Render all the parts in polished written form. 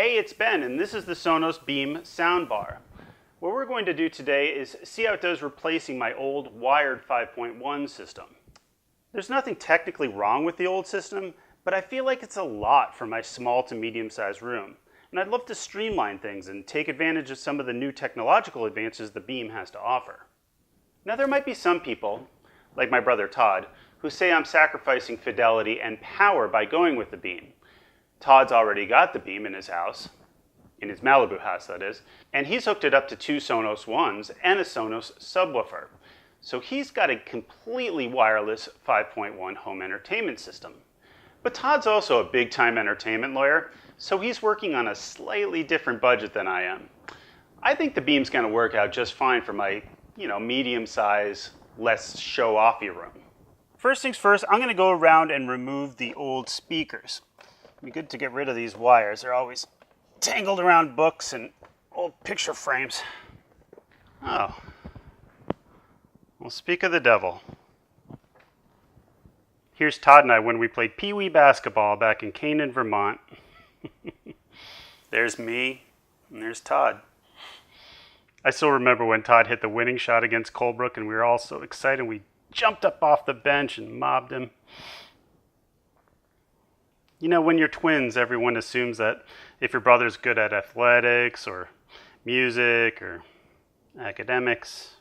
Hey, it's Ben, and this is the Sonos Beam soundbar. What we're going to do today is see how it does replacing my old wired 5.1 system. There's nothing technically wrong with the old system, but I feel like it's a lot for my small to medium-sized room. And I'd love to streamline things and take advantage of some of the new technological advances the Beam has to offer. Now there might be some people, like my brother Todd, who say I'm sacrificing fidelity and power by going with the Beam. Todd's already got the Beam in his house, in his Malibu house that is, and he's hooked it up to 2 Sonos Ones and a Sonos subwoofer. So he's got a completely wireless 5.1 home entertainment system. But Todd's also a big-time entertainment lawyer, so he's working on a slightly different budget than I am. I think the Beam's going to work out just fine for my, medium-size, less show-offy room. First things first, I'm going to go around and remove the old speakers. It'd be good to get rid of these wires. They're always tangled around books and old picture frames. Oh. Well, speak of the devil. Here's Todd and I when we played Pee-wee basketball back in Canaan, Vermont. There's me, and there's Todd. I still remember when Todd hit the winning shot against Colebrook, and we were all so excited. We jumped up off the bench and mobbed him. You know, when you're twins, everyone assumes that if your brother's good at athletics or music or academics,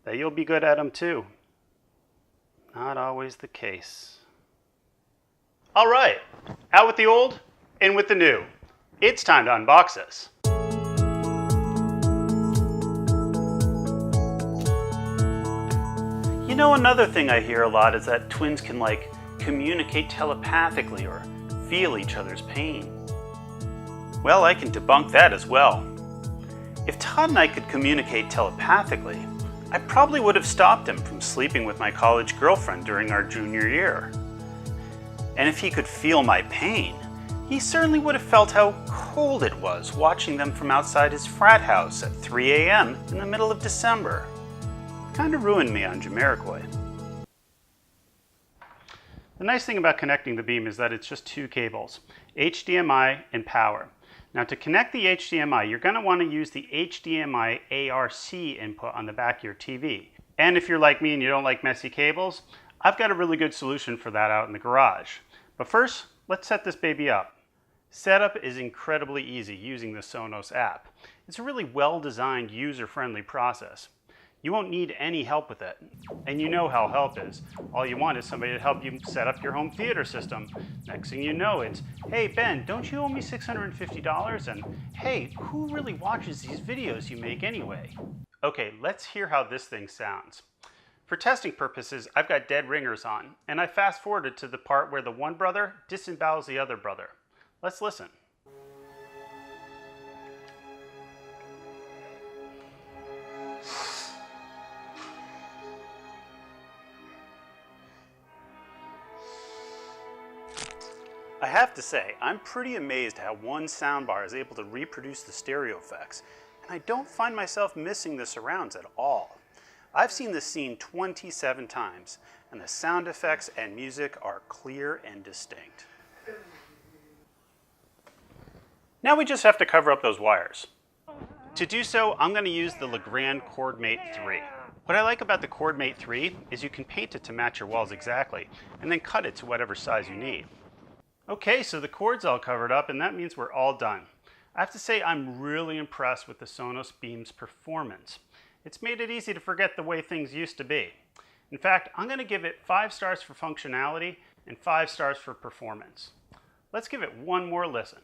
that you'll be good at them too. Not always the case. All right, out with the old, in with the new. It's time to unbox this. You know, another thing I hear a lot is that twins can communicate telepathically or feel each other's pain. Well, I can debunk that as well. If Todd and I could communicate telepathically, I probably would have stopped him from sleeping with my college girlfriend during our junior year. And if he could feel my pain, he certainly would have felt how cold it was watching them from outside his frat house at 3 a.m. in the middle of December. Kind of ruined me on Jamiroquai. The nice thing about connecting the Beam is that it's just 2 cables, HDMI and power. Now to connect the HDMI, you're going to want to use the HDMI-ARC input on the back of your TV. And if you're like me and you don't like messy cables, I've got a really good solution for that out in the garage. But first, let's set this baby up. Setup is incredibly easy using the Sonos app. It's a really well-designed, user-friendly process. You won't need any help with it. And you know how help is. All you want is somebody to help you set up your home theater system. Next thing you know, it's, hey Ben, don't you owe me $650? And hey, who really watches these videos you make anyway? Okay, let's hear how this thing sounds. For testing purposes, I've got dead ringers on, and I fast forwarded to the part where the one brother disembowels the other brother. Let's listen. I have to say, I'm pretty amazed how one soundbar is able to reproduce the stereo effects, and I don't find myself missing the surrounds at all. I've seen this scene 27 times, and the sound effects and music are clear and distinct. Now we just have to cover up those wires. To do so, I'm going to use the Legrand ChordMate 3. What I like about the ChordMate 3 is you can paint it to match your walls exactly, and then cut it to whatever size you need. Okay, so the cord's all covered up, and that means we're all done. I have to say I'm really impressed with the Sonos Beam's performance. It's made it easy to forget the way things used to be. In fact, I'm going to give it 5 stars for functionality and 5 stars for performance. Let's give it one more listen.